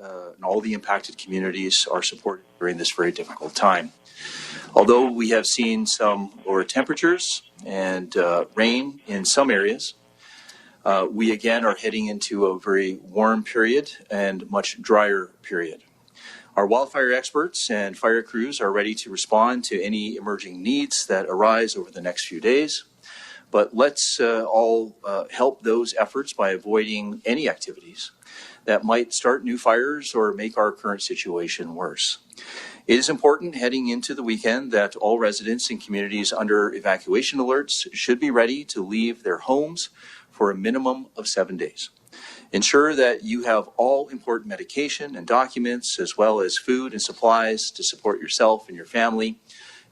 and all the impacted communities are supported during this very difficult time. Although we have seen some lower temperatures and rain in some areas, we again are heading into a very warm period and much drier period. Our wildfire experts and fire crews are ready to respond to any emerging needs that arise over the next few days. But let's all help those efforts by avoiding any activities that might start new fires or make our current situation worse. It is important heading into the weekend that all residents and communities under evacuation alerts should be ready to leave their homes for a minimum of 7 days. Ensure that you have all important medication and documents, as well as food and supplies to support yourself and your family.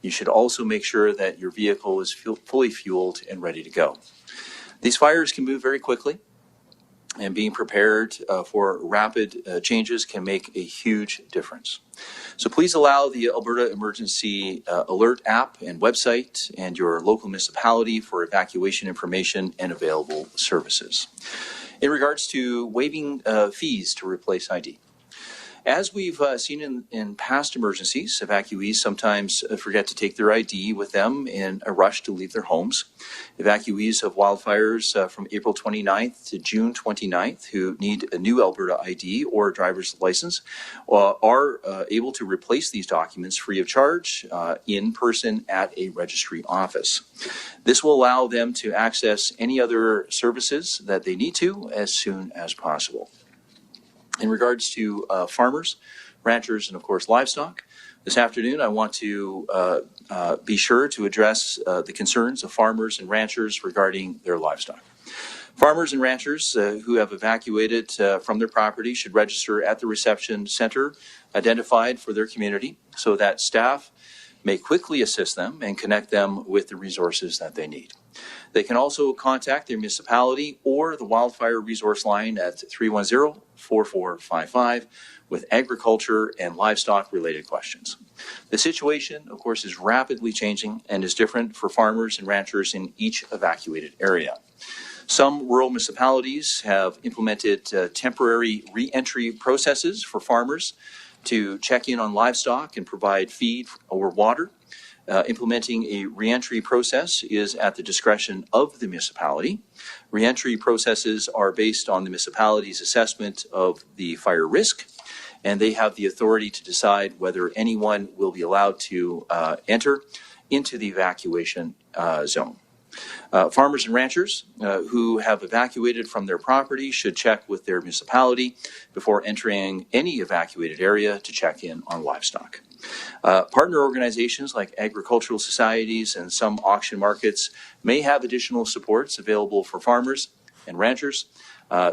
You should also make sure that your vehicle is fully fueled and ready to go. These fires can move very quickly, and being prepared for rapid changes can make a huge difference. So please allow the Alberta Emergency Alert app and website and your local municipality for evacuation information and available services. In regards to waiving fees to replace ID. As we've seen in past emergencies, evacuees sometimes forget to take their ID with them in a rush to leave their homes. Evacuees of wildfires from April 29th to June 29th who need a new Alberta ID or driver's license are able to replace these documents free of charge in person at a registry office. This will allow them to access any other services that they need to as soon as possible. In regards to farmers, ranchers, and of course livestock, this afternoon I want to be sure to address the concerns of farmers and ranchers regarding their livestock. Farmers and ranchers who have evacuated from their property should register at the reception center identified for their community so that staff may quickly assist them and connect them with the resources that they need. They can also contact their municipality or the Wildfire Resource Line at 310-4455 with agriculture and livestock related questions. The situation, of course, is rapidly changing and is different for farmers and ranchers in each evacuated area. Some rural municipalities have implemented temporary re-entry processes for farmers to check in on livestock and provide feed or water. Implementing a re-entry process is at the discretion of the municipality. Re-entry processes are based on the municipality's assessment of the fire risk, and they have the authority to decide whether anyone will be allowed to enter into the evacuation zone. Farmers and ranchers who have evacuated from their property should check with their municipality before entering any evacuated area to check in on livestock. Partner organizations like agricultural societies and some auction markets may have additional supports available for farmers and ranchers.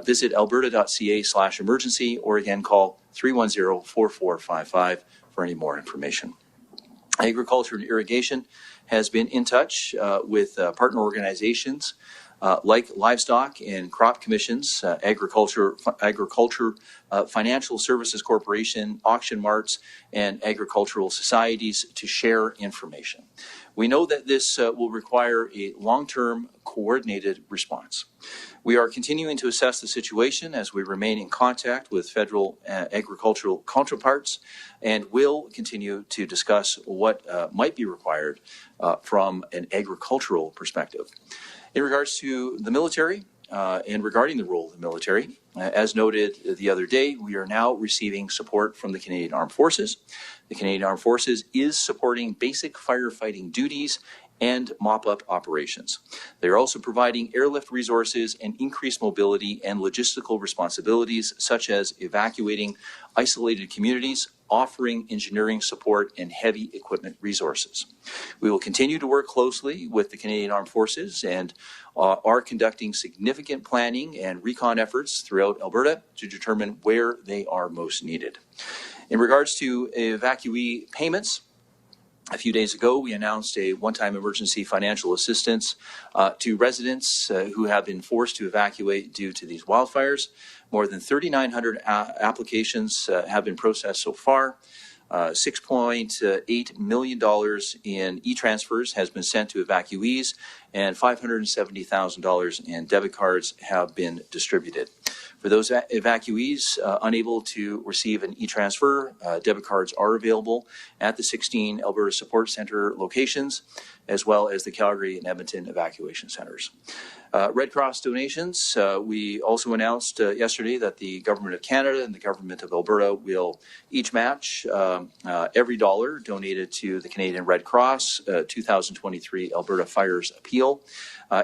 Visit alberta.ca/emergency or again call 310-4455 for any more information. Agriculture and irrigation has been in touch with partner organizations like livestock and crop commissions, agriculture financial services corporation, auction marts, and agricultural societies to share information. We know that this will require a long-term coordinated response. We are continuing to assess the situation as we remain in contact with federal agricultural counterparts and will continue to discuss what might be required from an agricultural perspective. In regards to the military and regarding the role of the military, as noted the other day, we are now receiving support from the Canadian Armed Forces. The Canadian Armed Forces is supporting basic firefighting duties and mop-up operations. They are also providing airlift resources and increased mobility and logistical responsibilities, such as evacuating isolated communities, offering engineering support, and heavy equipment resources. We will continue to work closely with the Canadian Armed Forces and are conducting significant planning and recon efforts throughout Alberta to determine where they are most needed. In regards to evacuee payments, a few days ago, we announced a one-time emergency financial assistance to residents who have been forced to evacuate due to these wildfires. More than 3,900 applications have been processed so far. $6.8 million in e-transfers has been sent to evacuees, and $570,000 in debit cards have been distributed. For those evacuees unable to receive an e-transfer, debit cards are available at the 16 Alberta Support Centre locations, as well as the Calgary and Edmonton evacuation centres. Red Cross donations, we also announced yesterday that the Government of Canada and the Government of Alberta will each match every dollar donated to the Canadian Red Cross 2023 Alberta Fires Appeal.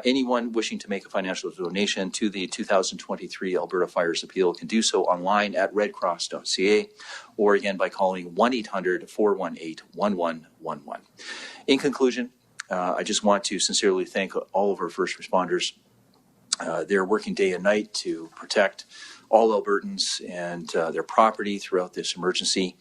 Anyone wishing to make a financial donation to the 2023 Alberta Fires Appeal can do so online at redcross.ca or again by calling 1-800-418-1111. In conclusion, I just want to sincerely thank all of our first responders. They're working day and night to protect all Albertans and their property throughout this emergency.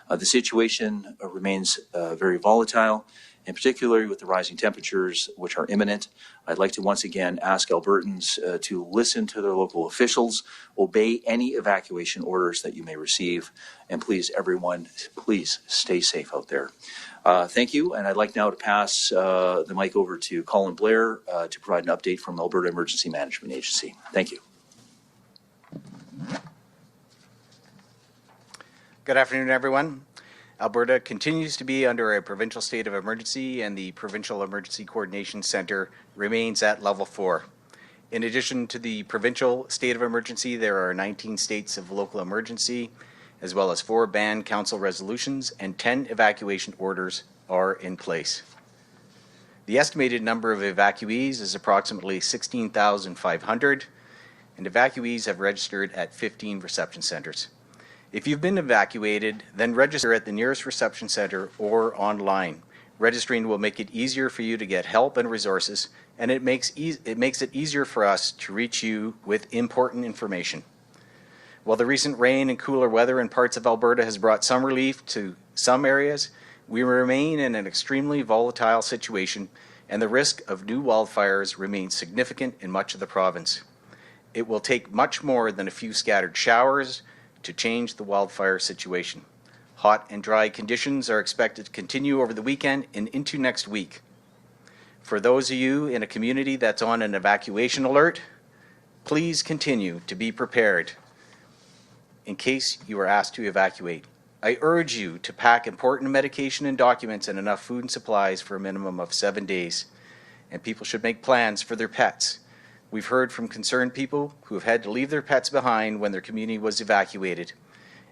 The situation remains very volatile, and particularly with the rising temperatures, which are imminent. I'd like to once again ask Albertans to listen to their local officials, obey any evacuation orders that you may receive, and please, everyone, please stay safe out there. Thank you, and I'd like now to pass the mic over to Colin Blair to provide an update from Alberta Emergency Management Agency. Thank you. Good afternoon, everyone. Alberta continues to be under a provincial state of emergency, and the Provincial Emergency Coordination Centre remains at level 4. In addition to the provincial state of emergency, there are 19 states of local emergency, as well as 4 band council resolutions and 10 evacuation orders are in place. The estimated number of evacuees is approximately 16,500, and evacuees have registered at 15 reception centres. If you've been evacuated, then register at the nearest reception centre or online. Registering will make it easier for you to get help and resources, and it makes it easier for us to reach you with important information. While the recent rain and cooler weather in parts of Alberta has brought some relief to some areas, we remain in an extremely volatile situation, and the risk of new wildfires remains significant in much of the province. It will take much more than a few scattered showers to change the wildfire situation. Hot and dry conditions are expected to continue over the weekend and into next week. For those of you in a community that's on an evacuation alert, please continue to be prepared in case you are asked to evacuate. I urge you to pack important medication and documents and enough food and supplies for a minimum of 7 days. And people should make plans for their pets. We've heard from concerned people who have had to leave their pets behind when their community was evacuated.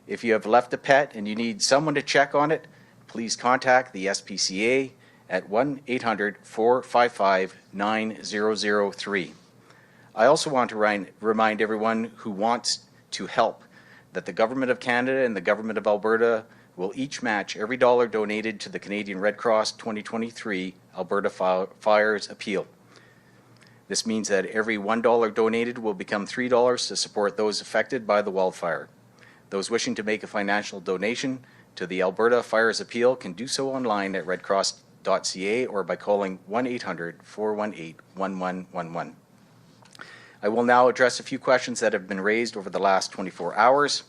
If you have left a pet and you need someone to check on it, please contact the SPCA at 1-800-455-9003. I also want to remind everyone who wants to help that the Government of Canada and the Government of Alberta will each match every dollar donated to the Canadian Red Cross 2023 Alberta Fires Appeal. This means that every $1 donated will become $3 to support those affected by the wildfire. Those wishing to make a financial donation to the Alberta Fires Appeal can do so online at redcross.ca or by calling 1-800-418-1111. I will now address a few questions that have been raised over the last 24 hours.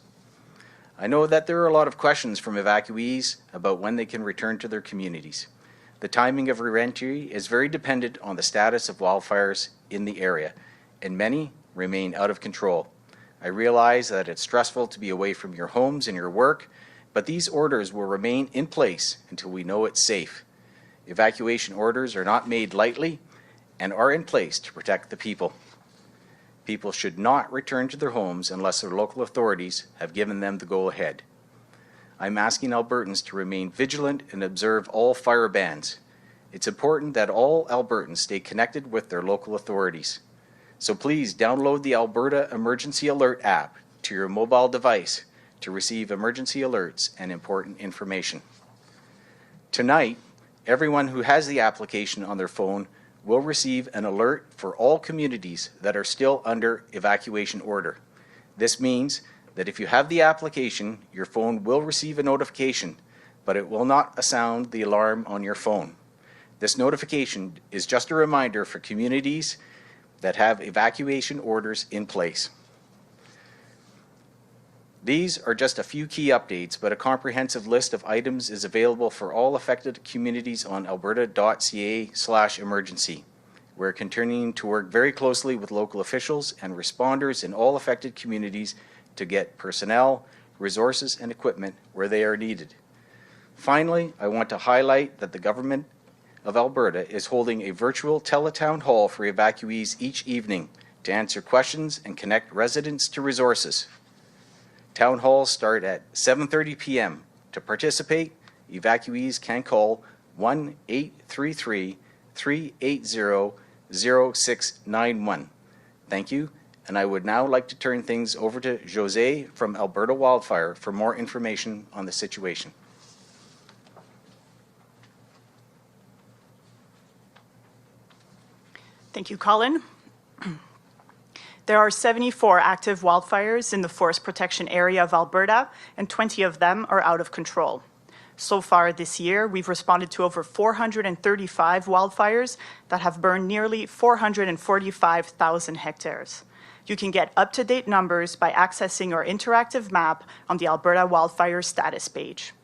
I know that there are a lot of questions from evacuees about when they can return to their communities. The timing of re-entry is very dependent on the status of wildfires in the area, and many remain out of control. I realize that it's stressful to be away from your homes and your work, but these orders will remain in place until we know it's safe. Evacuation orders are not made lightly and are in place to protect the people. People should not return to their homes unless their local authorities have given them the go-ahead. I'm asking Albertans to remain vigilant and observe all fire bans. It's important that all Albertans stay connected with their local authorities. So please download the Alberta Emergency Alert app to your mobile device to receive emergency alerts and important information. Tonight, everyone who has the application on their phone will receive an alert for all communities that are still under evacuation order. This means that if you have the application, your phone will receive a notification, but it will not sound the alarm on your phone. This notification is just a reminder for communities that have evacuation orders in place. These are just a few key updates, but a comprehensive list of items is available for all affected communities on alberta.ca/emergency. We're continuing to work very closely with local officials and responders in all affected communities to get personnel, resources, and equipment where they are needed. Finally, I want to highlight that the Government of Alberta is holding a virtual teletown hall for evacuees each evening to answer questions and connect residents to resources. Town halls start at 7:30 p.m. To participate, evacuees can call 1-833-380-0691. Thank you, and I would now like to turn things over to Josee from Alberta Wildfire for more information on the situation. Thank you, Colin. There are 74 active wildfires in the forest protection area of Alberta, and 20 of them are out of control. So far this year, we've responded to over 435 wildfires that have burned nearly 445,000 hectares. You can get up-to-date numbers by accessing our interactive map on the Alberta Wildfire status page.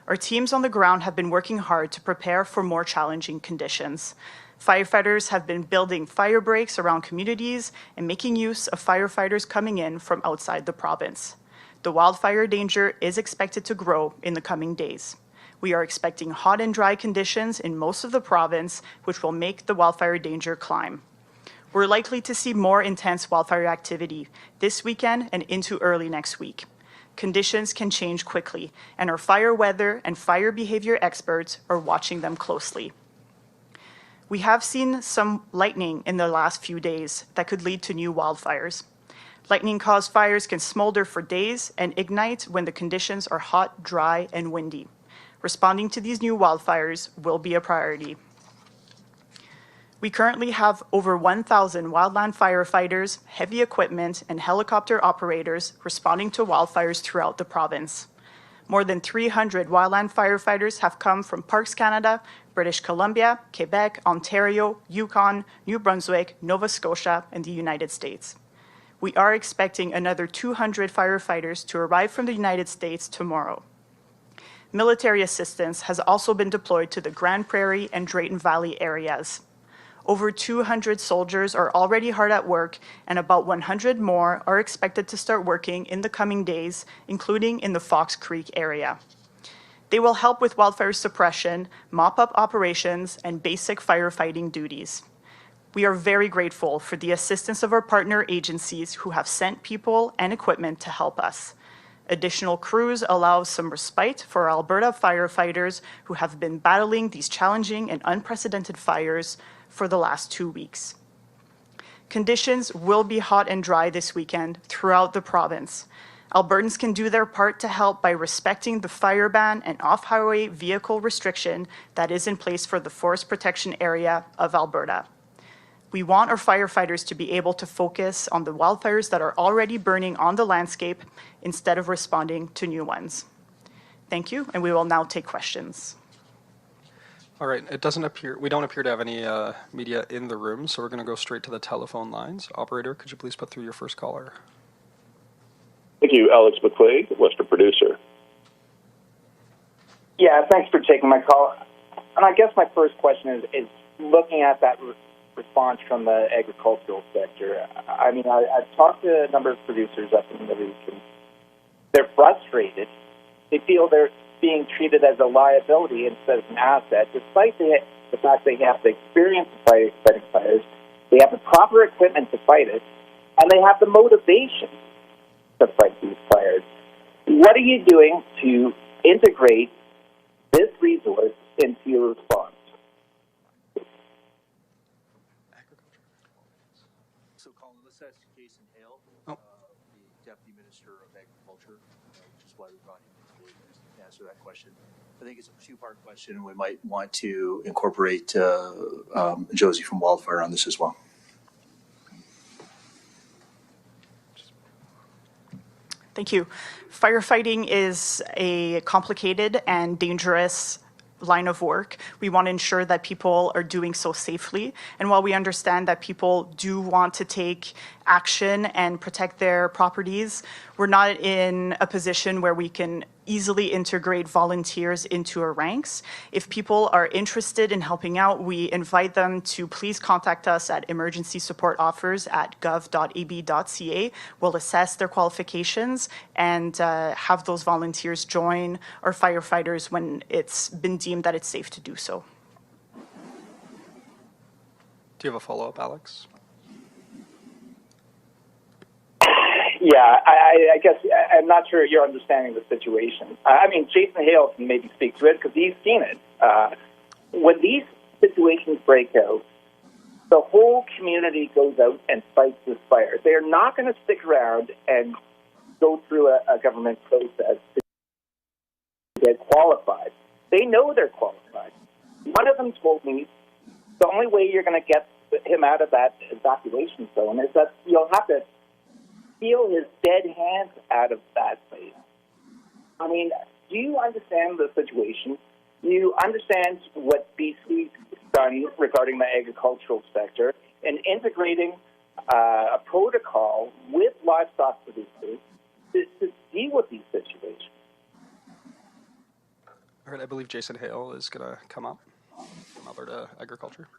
Our teams on the ground have been working hard to prepare for more challenging conditions. Firefighters have been building fire breaks around communities and making use of firefighters coming in from outside the province. The wildfire danger is expected to grow in the coming days. We are expecting hot and dry conditions in most of the province, which will make the wildfire danger climb. We're likely to see more intense wildfire activity this weekend and into early next week. Conditions can change quickly, and our fire weather and fire behavior experts are watching them closely. We have seen some lightning in the last few days that could lead to new wildfires. Lightning-caused fires can smolder for days and ignite when the conditions are hot, dry, and windy. Responding to these new wildfires will be a priority. We currently have over 1,000 wildland firefighters, heavy equipment, and helicopter operators responding to wildfires throughout the province. More than 300 wildland firefighters have come from Parks Canada, British Columbia, Quebec, Ontario, Yukon, New Brunswick, Nova Scotia, and the United States. We are expecting another 200 firefighters to arrive from the United States tomorrow. Military assistance has also been deployed to the Grand Prairie and Drayton Valley areas. Over 200 soldiers are already hard at work, and about 100 more are expected to start working in the coming days, including in the Fox Creek area. They will help with wildfire suppression, mop-up operations, and basic firefighting duties. We are very grateful for the assistance of our partner agencies who have sent people and equipment to help us. Additional crews allow some respite for Alberta firefighters who have been battling these challenging and unprecedented fires for the last 2 weeks. Conditions will be hot and dry this weekend throughout the province. Albertans can do their part to help by respecting the fire ban and off-highway vehicle restriction that is in place for the forest protection area of Alberta. We want our firefighters to be able to focus on the wildfires that are already burning on the landscape instead of responding to new ones. Thank you, and we will now take questions. All right, we don't appear to have any media in the room, so we're going to go straight to the telephone lines. Operator, could you please put through your first caller? Thank you, Alex McQuaid, Western producer. Yeah, thanks for taking my call. And I guess my first question is looking at that response from the agricultural sector. I mean, I've talked to a number of producers up in the region. They're frustrated. They feel they're being treated as a liability instead of an asset, despite the fact they have the experience of fighting fires, they have the proper equipment to fight it, and they have the motivation to fight these fires. What are you doing to integrate this resource into your response? So, Colin, let's ask Jason Hale, the Deputy Minister of Agriculture, which is why we brought him to answer that question. I think it's a two-part question, and we might want to incorporate Josee from Wildfire on this as well. Thank you. Firefighting is a complicated and dangerous line of work. We want to ensure that people are doing so safely. And while we understand that people do want to take action and protect their properties, we're not in a position where we can easily integrate volunteers into our ranks. If people are interested in helping out, we invite them to please contact us at emergencysupportoffers@gov.ab.ca. We'll assess their qualifications and have those volunteers join our firefighters when it's been deemed that it's safe to do so. Do you have a follow-up, Alex? Yeah, I guess I'm not sure you're understanding the situation. I mean, Jason Hale can maybe speak to it because he's seen it. When these situations break out, the whole community goes out and fights this fire. They're not going to stick around and go through a government process to get qualified. They know they're qualified. One of them told me the only way you're going to get him out of that evacuation zone is that you'll have to steal his dead hands out of that place. I mean, do you understand the situation? Do you understand what BC's done regarding the agricultural sector and integrating a protocol with livestock producers to deal with these situations? All right, I believe Jason Hale is going to come up from Alberta Agriculture.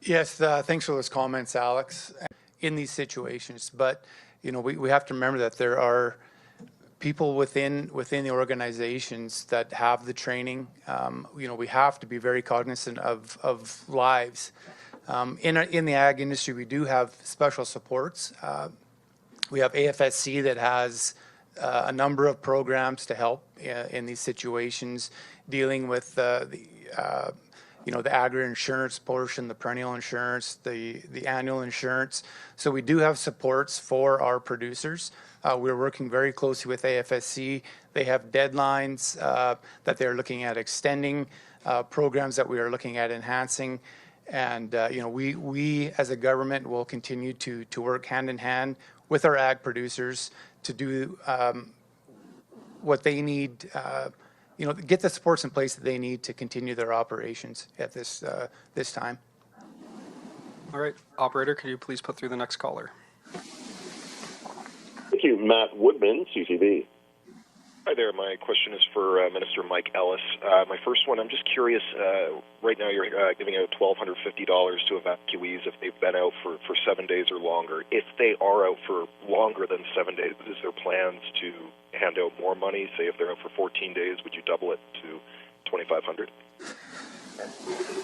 Yes, thanks for those comments, Alex. In these situations, but you know, we have to remember that there are people within the organizations that have the training. You know, we have to be very cognizant of lives. In the ag industry, we do have special supports. We have AFSC that has a number of programs to help in these situations, dealing with you know, the agri-insurance portion, the perennial insurance, the annual insurance. So we do have supports for our producers. We're working very closely with AFSC. They have deadlines that they're looking at extending, programs that we are looking at enhancing. And, you know, we as a government will continue to work hand in hand with our ag producers to do what they need, you know, get the supports in place that they need to continue their operations at this time. All right, operator, could you please put through the next caller? Thank you. Matt Woodman, CCB. Hi there. My question is for Minister Mike Ellis. My first one, I'm just curious, right now you're giving out $1,250 to evacuees if they've been out for 7 days or longer. If they are out for longer than 7 days, is there plans to hand out more money? Say if they're out for 14 days, would you double it to $2,500?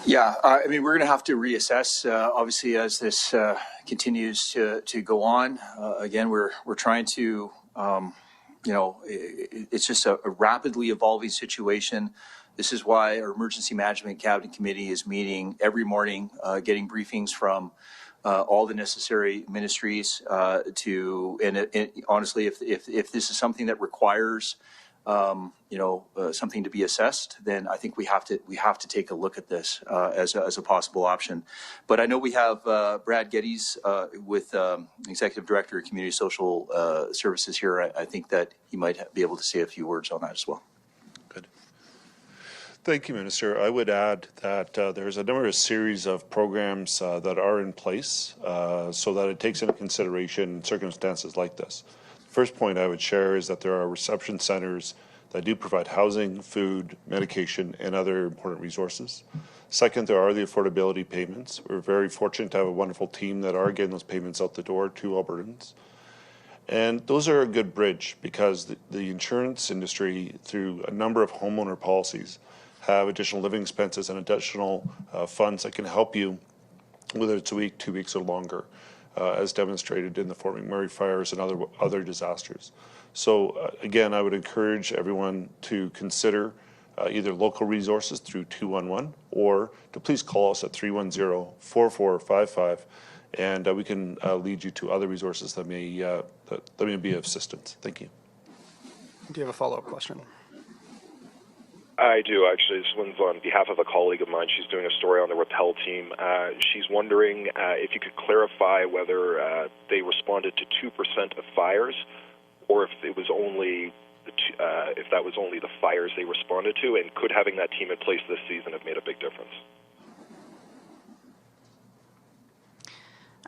Yeah, I mean, we're going to have to reassess, obviously, as this continues to go on. Again, we're trying to, you know, it's just a rapidly evolving situation. This is why our Emergency Management Cabinet Committee is meeting every morning, getting briefings from all the necessary ministries and honestly, if this is something that requires you know, something to be assessed, then I think we have to take a look at this as a possible option. But I know we have Brad Geddes with Executive Director of Community Social Services here. I think that he might be able to say a few words on that as well. Good. Thank you, Minister. I would add that there's a number of series of programs that are in place so that it takes into consideration circumstances like this. First point I would share is that there are reception centers that do provide housing, food, medication, and other important resources. Second, there are the affordability payments. We're very fortunate to have a wonderful team that are getting those payments out the door to Albertans. And those are a good bridge because the insurance industry, through a number of homeowner policies, have additional living expenses and additional funds that can help you, whether it's a week, 2 weeks, or longer. As demonstrated in the Fort McMurray fires and other disasters. So again, I would encourage everyone to consider either local resources through 211 or to please call us at 310-4455 and we can lead you to other resources that may be of assistance. Thank you. Do you have a follow-up question? I do, actually. This one's on behalf of a colleague of mine. She's doing a story on the Rappel team. She's wondering if you could clarify whether they responded to 2% of fires or if it was only if that was only the fires they responded to, and could having that team in place this season have made a big difference?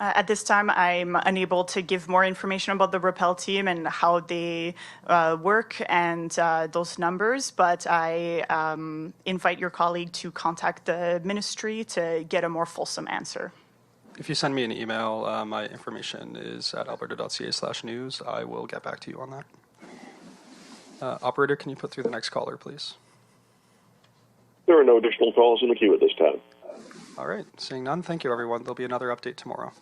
At this time, I'm unable to give more information about the rappel team and how they work and those numbers, but I invite your colleague to contact the ministry to get a more fulsome answer. If you send me an email, my information is at alberta.ca/news. I will get back to you on that. Operator, can you put through the next caller, please? There are no additional calls in the queue at this time. All right, seeing none, thank you, everyone. There'll be another update tomorrow.